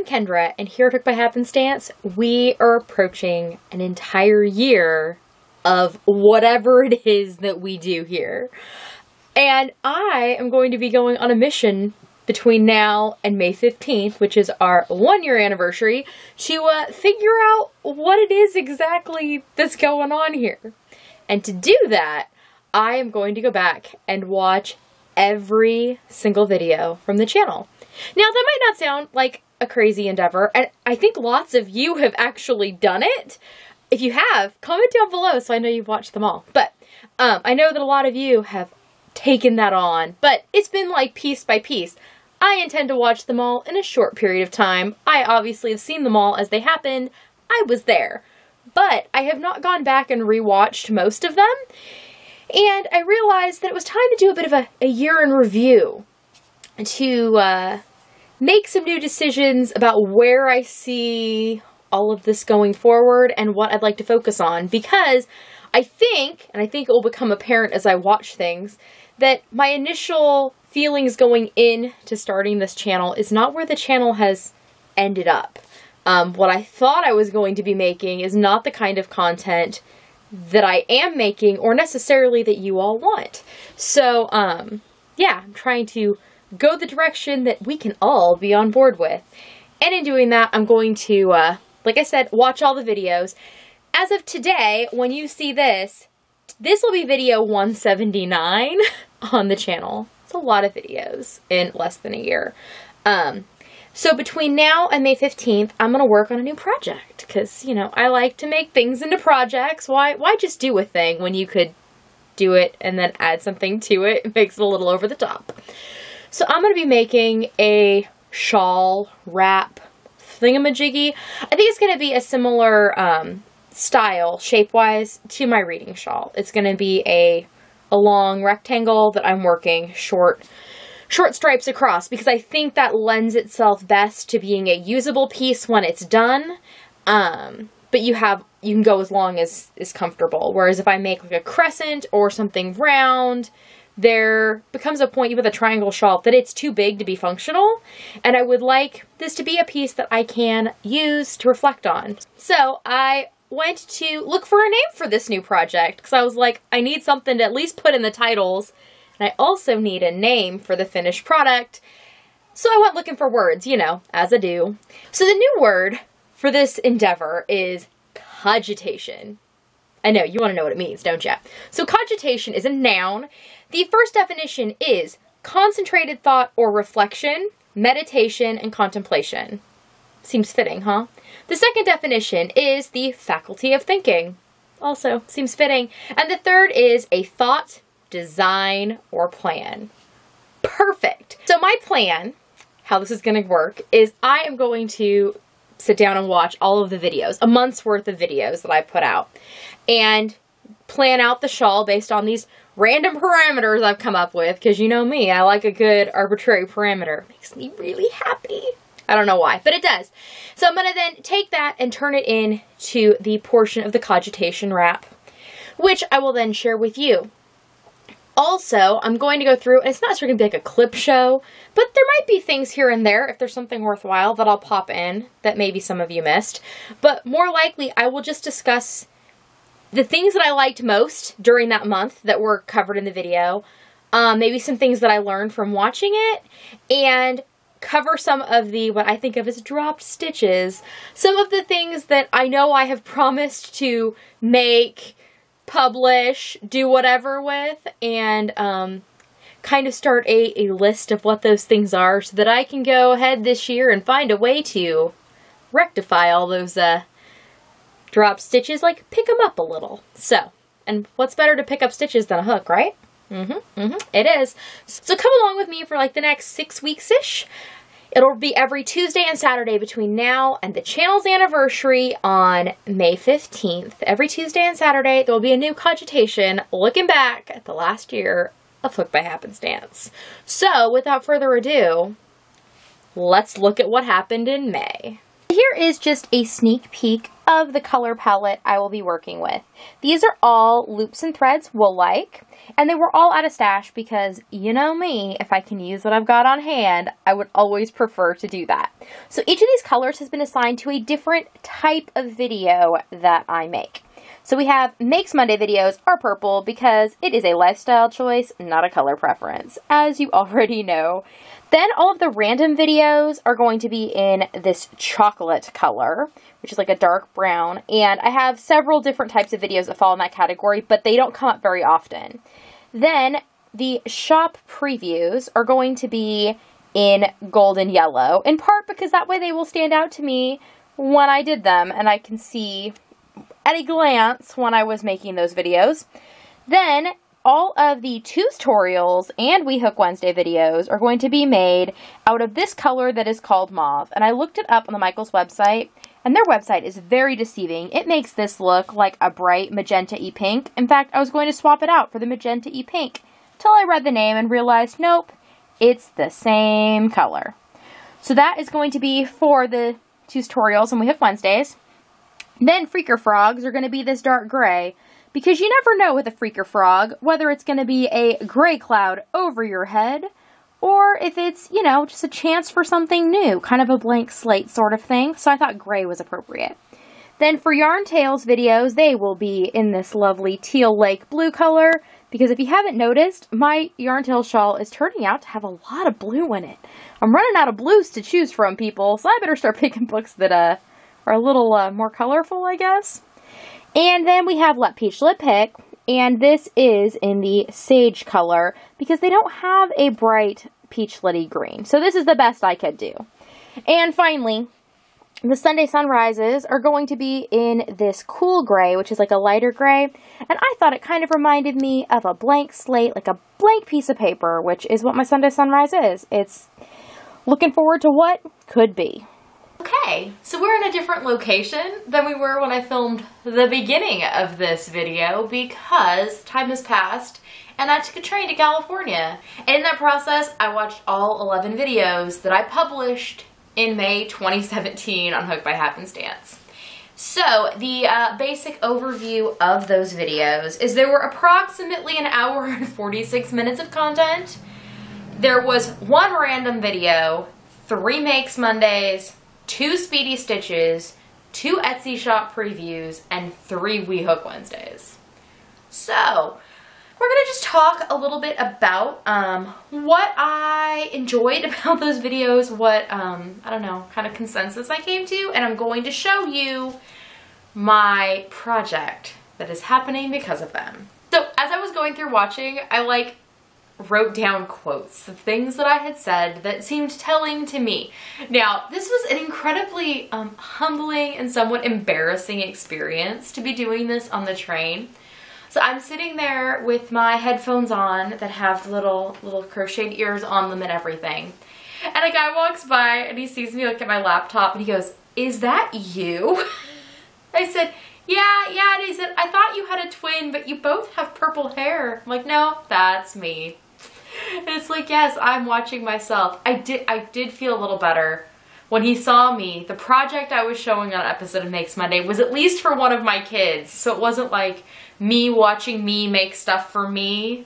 I'm Kendra, and here at Hooked by Happenstance, we are approaching an entire year of whatever it is that we do here. And I am going to be going on a mission between now and May 15th, which is our 1-year anniversary, to figure out what it is exactly that's going on here. And to do that, I am going to go back and watch every single video from the channel. Now, that might not sound like a crazy endeavor, and I think lots of you have actually done it. If you have, comment down below so I know you've watched them all. But I know that a lot of you have taken that on, but it's been like piece by piece. I intend to watch them all in a short period of time. I obviously have seen them all as they happened. I was there. But I have not gone back and rewatched most of them. And I realized that it was time to do a bit of a year in review, to make some new decisions about where I see all of this going forward and what I'd like to focus on. Because I think, and I think it will become apparent as I watch things, that my initial feelings going in to starting this channel is not where the channel has ended up. What I thought I was going to be making is not the kind of content that I am making or necessarily that you all want. So, yeah, I'm trying to go the direction that we can all be on board with. And in doing that, I'm going to, like I said, watch all the videos. As of today, when you see this, this will be video 179 on the channel. It's a lot of videos in less than a year. So between now and May 15th, I'm going to work on a new project. Because, you know, I like to make things into projects. Why just do a thing when you could do it and then add something to it? It makes it a little over the top. So I'm going to be making a shawl wrap thingamajiggy. I think it's going to be a similar style, shape-wise, to my reading shawl. It's going to be a long rectangle that I'm working short stripes across, because I think that lends itself best to being a usable piece when it's done. But you can go as long as is comfortable. Whereas if I make like a crescent or something round, there becomes a point with a triangle shawl that it's too big to be functional. And I would like this to be a piece that I can use to reflect on. So I went to look for a name for this new project, because I was like, I need something to at least put in the titles. And I also need a name for the finished product. So I went looking for words, you know, as I do. So the new word for this endeavor is cogitation. I know, you want to know what it means, don't you? So cogitation is a noun. The first definition is concentrated thought or reflection, meditation, and contemplation. Seems fitting, huh? The second definition is the faculty of thinking. Also seems fitting. And the third is a thought, design, or plan. Perfect. So my plan, how this is going to work, is I am going to sit down and watch all of the videos, a month's worth of videos that I put out, and plan out the shawl based on these random parameters I've come up with, because you know me, I like a good arbitrary parameter. It makes me really happy. I don't know why, but it does. So I'm going to then take that and turn it into the portion of the cogitation wrap, which I will then share with you. Also, I'm going to go through, and it's not going to be like a clip show, but there might be things here and there, if there's something worthwhile, that I'll pop in that maybe some of you missed. But more likely, I will just discuss the things that I liked most during that month that were covered in the video, maybe some things that I learned from watching it, and cover some of the, what I think of as dropped stitches, some of the things that I know I have promised to make, publish, do whatever with, and kind of start a list of what those things are so that I can go ahead this year and find a way to rectify all those drop stitches, like pick them up a little. So, and what's better to pick up stitches than a hook, right? It is. So come along with me for like the next 6 weeks-ish. It'll be every Tuesday and Saturday between now and the channel's anniversary on May 15th. Every Tuesday and Saturday, there will be a new cogitation looking back at the last year of Hooked by Happenstance. So, without further ado, let's look at what happened in May. Here is just a sneak peek of the color palette I will be working with. These are all loops and threads wool-like, and they were all out of stash because, you know me, if I can use what I've got on hand, I would always prefer to do that. So each of these colors has been assigned to a different type of video that I make. So we have Makes Monday videos are purple because it is a lifestyle choice, not a color preference, as you already know. Then all of the random videos are going to be in this chocolate color, which is like a dark brown. And I have several different types of videos that fall in that category, but they don't come up very often. Then the shop previews are going to be in golden yellow, in part because that way they will stand out to me when I did them and I can see at a glance when I was making those videos. Then all of the tutorials and We Hook Wednesday videos are going to be made out of this color that is called mauve. And I looked it up on the Michaels website, and their website is very deceiving. It makes this look like a bright magenta-y pink. In fact, I was going to swap it out for the magenta-y pink till I read the name and realized, nope, it's the same color. So that is going to be for the tutorials and We Hook Wednesdays. Then Freaker Frogs are going to be this dark gray, because you never know with a Freaker Frog whether it's going to be a gray cloud over your head or if it's, you know, just a chance for something new, kind of a blank slate sort of thing. So I thought gray was appropriate. Then for Yarn Tales videos, they will be in this lovely teal lake blue color, because if you haven't noticed, my Yarn Tales shawl is turning out to have a lot of blue in it. I'm running out of blues to choose from, people, so I better start picking books that are a little more colorful, I guess. And then we have Let Peach Lip Pick, and this is in the sage color because they don't have a bright peach litty green. So this is the best I could do. And finally, the Sunday Sunrises are going to be in this cool gray, which is like a lighter gray. And I thought it kind of reminded me of a blank slate, like a blank piece of paper, which is what my Sunday Sunrise is. It's looking forward to what could be. Okay, so we're in a different location than we were when I filmed the beginning of this video because time has passed and I took a train to California. And in that process, I watched all 11 videos that I published in May 2017 on Hooked by Happenstance. So the basic overview of those videos is there were approximately an hour and 46 minutes of content. There was one random video, 3 Makes Mondays, 2 Speedy Stitches, 2 Etsy shop previews, and 3 We Hook Wednesdays. So, we're going to just talk a little bit about what I enjoyed about those videos, what, I don't know, kind of consensus I came to, and I'm going to show you my project that is happening because of them. So, as I was going through watching, I wrote down quotes of things that I had said that seemed telling to me. Now, this was an incredibly humbling and somewhat embarrassing experience to be doing this on the train. So I'm sitting there with my headphones on that have little crocheted ears on them and everything. And a guy walks by and he sees me look at my laptop and he goes, "Is that you?" I said, yeah, and he said, "I thought you had a twin, but you both have purple hair." I'm like, "No, that's me." And it's like, yes, I'm watching myself. I did feel a little better when he saw me. The project I was showing on an episode of Makes Monday was at least for one of my kids. So it wasn't like me watching me make stuff for me.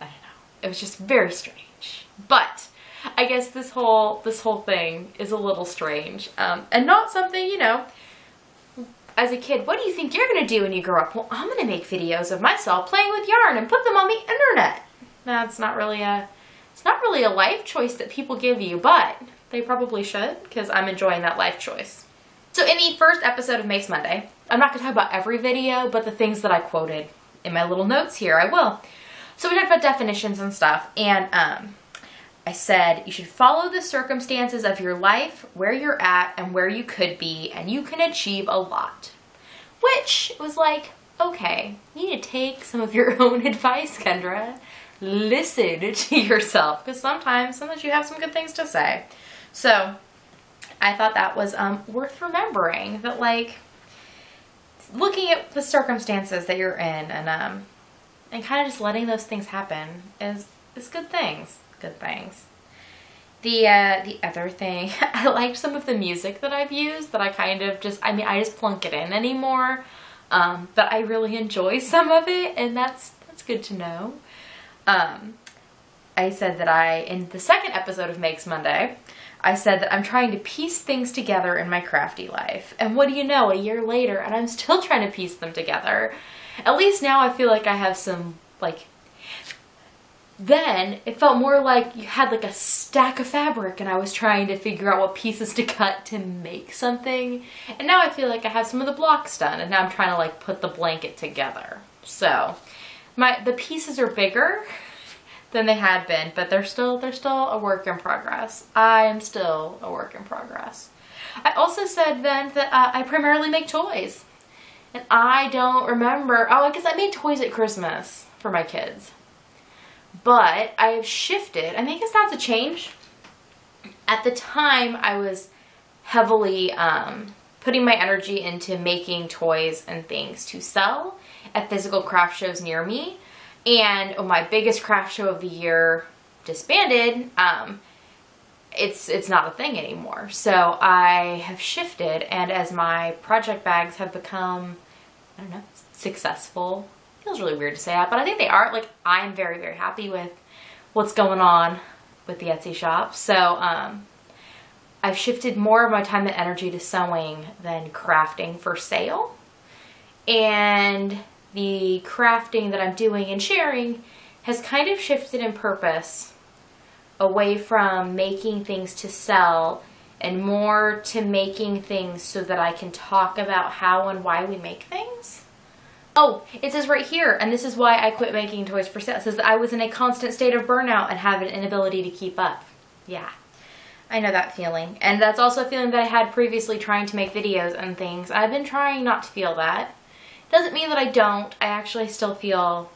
I don't know. It was just very strange. But I guess this whole thing is a little strange. And not something, you know, as a kid, what do you think you're going to do when you grow up? Well, I'm going to make videos of myself playing with yarn and put them on the internet. That's not really it's not really a life choice that people give you, but they probably should because I'm enjoying that life choice. So in the first episode of Makes Monday, I'm not going to talk about every video, but the things that I quoted in my little notes here, I will. So we talked about definitions and stuff, and I said you should follow the circumstances of your life, where you're at, and where you could be, and you can achieve a lot. Which was like, okay, you need to take some of your own advice, Kendra. Listen to yourself, because sometimes you have some good things to say. So I thought that was worth remembering, that looking at the circumstances that you're in and kind of just letting those things happen is good things. Good things. The other thing, I liked some of the music that I've used that I kind of just, I mean, I just plunk it in anymore. But I really enjoy some of it, and that's good to know. I said that in the second episode of Makes Monday, I said that I'm trying to piece things together in my crafty life. And what do you know, a year later, and I'm still trying to piece them together. At least now I feel like I have some, like, then it felt more like you had like a stack of fabric and I was trying to figure out what pieces to cut to make something. And now I feel like I have some of the blocks done and now I'm trying to like put the blanket together. So the pieces are bigger than they had been, but they're still a work in progress. I am still a work in progress. I also said then that I primarily make toys. And I don't remember, oh, I guess I made toys at Christmas for my kids. But I have shifted, and I guess that's a change. At the time, I was heavily putting my energy into making toys and things to sell at physical craft shows near me. And my biggest craft show of the year disbanded. It's not a thing anymore. So I have shifted, and as my project bags have become, I don't know, successful. Feels really weird to say that, but I think they are. Like, I'm very, very happy with what's going on with the Etsy shop. So I've shifted more of my time and energy to sewing than crafting for sale. And the crafting that I'm doing and sharing has kind of shifted in purpose away from making things to sell and more to making things so that I can talk about how and why we make things. Oh, it says right here, and this is why I quit making toys for sale. It says that I was in a constant state of burnout and have an inability to keep up. Yeah, I know that feeling. And that's also a feeling that I had previously trying to make videos and things. I've been trying not to feel that. Doesn't mean that I don't. I actually still feel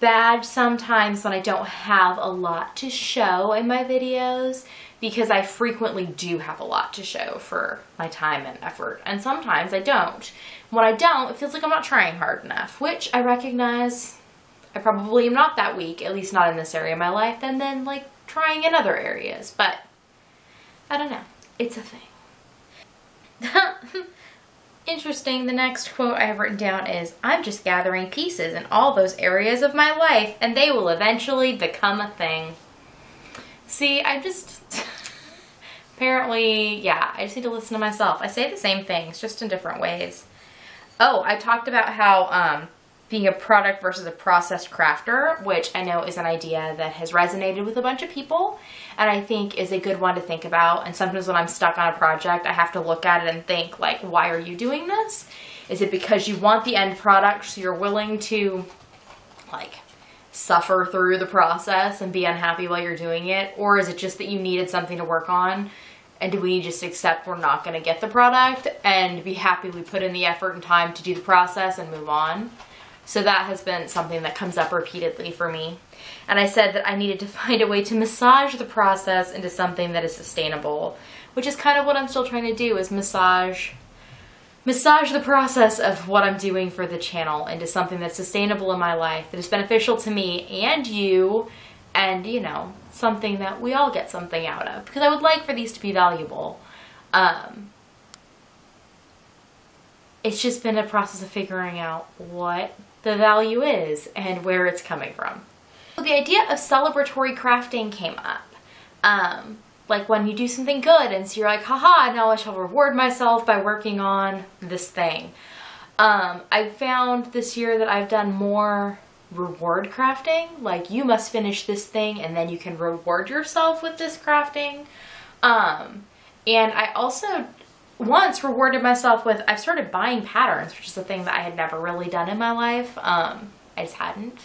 bad sometimes when I don't have a lot to show in my videos, because I frequently do have a lot to show for my time and effort, and sometimes I don't. When I don't, it feels like I'm not trying hard enough, which I recognize I probably am not that weak, at least not in this area of my life, and then like trying in other areas, but I don't know. It's a thing. Interesting, the next quote I have written down is, I'm just gathering pieces in all those areas of my life, and they will eventually become a thing. See, I just, apparently, yeah, I just need to listen to myself. I say the same things, just in different ways. Oh, I talked about how being a product versus a processed crafter, which I know is an idea that has resonated with a bunch of people, and I think is a good one to think about. And sometimes when I'm stuck on a project, I have to look at it and think, like, why are you doing this? Is it because you want the end product, so you're willing to, like, suffer through the process and be unhappy while you're doing it? Or is it just that you needed something to work on? And do we just accept we're not going to get the product and be happy we put in the effort and time to do the process and move on? So that has been something that comes up repeatedly for me. And I said that I needed to find a way to massage the process into something that is sustainable, which is kind of what I'm still trying to do, is massage the process of what I'm doing for the channel into something that's sustainable in my life, that is beneficial to me and you, and, you know, something that we all get something out of, because I would like for these to be valuable. It's just been a process of figuring out what the value is and where it's coming from. So the idea of celebratory crafting came up. Like when you do something good and so you're like, haha, now I shall reward myself by working on this thing. I found this year that I've done more reward crafting, like you must finish this thing and then you can reward yourself with this crafting. And I also once rewarded myself with, I've started buying patterns, which is a thing that I had never really done in my life. I just hadn't.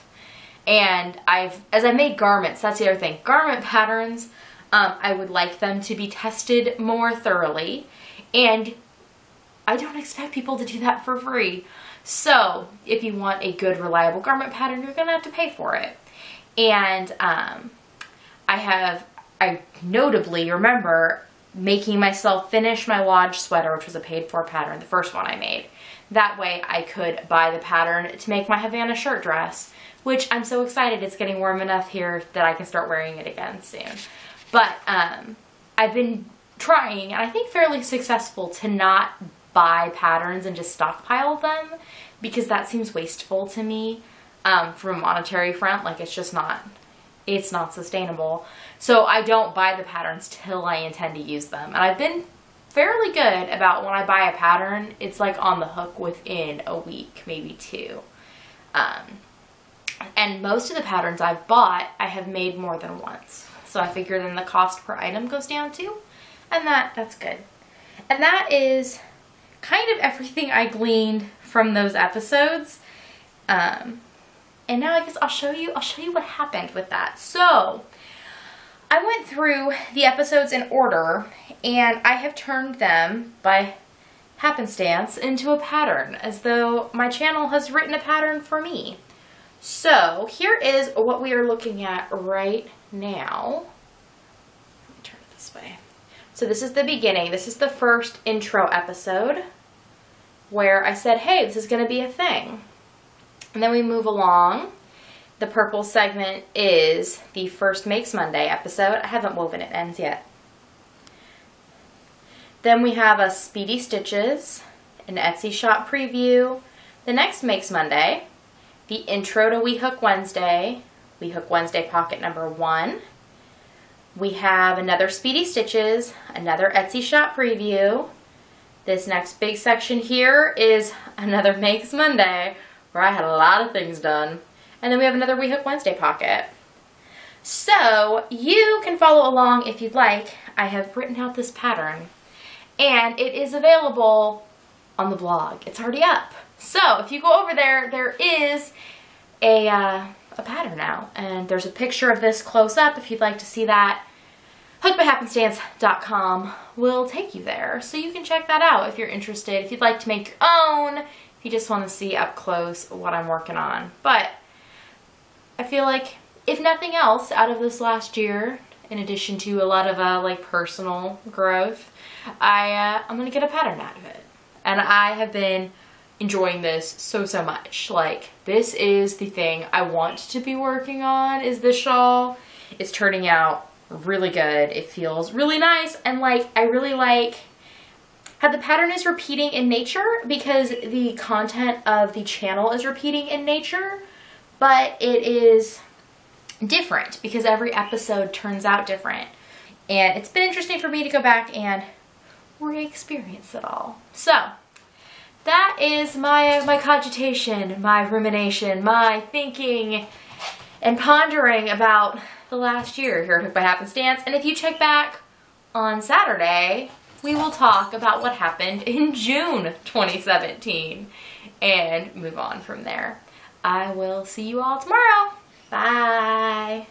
And as I made garments, that's the other thing. Garment patterns, I would like them to be tested more thoroughly. And I don't expect people to do that for free. So if you want a good, reliable garment pattern, you're going to have to pay for it. And I notably remember making myself finish my Lodge sweater, which was a paid-for pattern, the first one I made. That way I could buy the pattern to make my Havana shirt dress, which I'm so excited it's getting warm enough here that I can start wearing it again soon. But I've been trying, and I think fairly successful, to not buy patterns and just stockpile them, because that seems wasteful to me from a monetary front. Like, it's not sustainable. So I don't buy the patterns till I intend to use them. And I've been fairly good about when I buy a pattern, it's like on the hook within a week, maybe 2. And most of the patterns I've bought, I have made more than once. So I figure then the cost per item goes down too. And that's good. And that is kind of everything I gleaned from those episodes. And now I guess I'll show you what happened with that. So I went through the episodes in order, and I have turned them by happenstance into a pattern, as though my channel has written a pattern for me. So here is what we are looking at right now. Let me turn it this way. So this is the beginning. This is the first intro episode where I said, hey, this is going to be a thing. And then we move along. The purple segment is the first Makes Monday episode. I haven't woven it ends yet. Then we have a Speedy Stitches, an Etsy shop preview, the next Makes Monday, the intro to We Hook Wednesday pocket number 1. We have another Speedy Stitches, another Etsy shop preview. This next big section here is another Makes Monday, where I had a lot of things done. And then we have another We Hook Wednesday pocket. So you can follow along if you'd like. I have written out this pattern, and it is available on the blog. It's already up. So if you go over there, there is a pattern now, and there's a picture of this close up if you'd like to see that. HookedByHappenstance.com will take you there, so you can check that out if you're interested, if you'd like to make your own, if you just want to see up close what I'm working on. But I feel like, if nothing else, out of this last year, in addition to a lot of like personal growth, I'm gonna get a pattern out of it. And I have been enjoying this so much. Like, this is the thing I want to be working on, is this shawl. It's turning out really good. It feels really nice, and like, I really like how the pattern is repeating in nature, because the content of the channel is repeating in nature, but it is different because every episode turns out different. And it's been interesting for me to go back and re-experience it all. So that is my cogitation, my rumination, my thinking and pondering about the last year here at Hooked by Happenstance. And if you check back on Saturday, we will talk about what happened in June 2017 and move on from there. I will see you all tomorrow. Bye.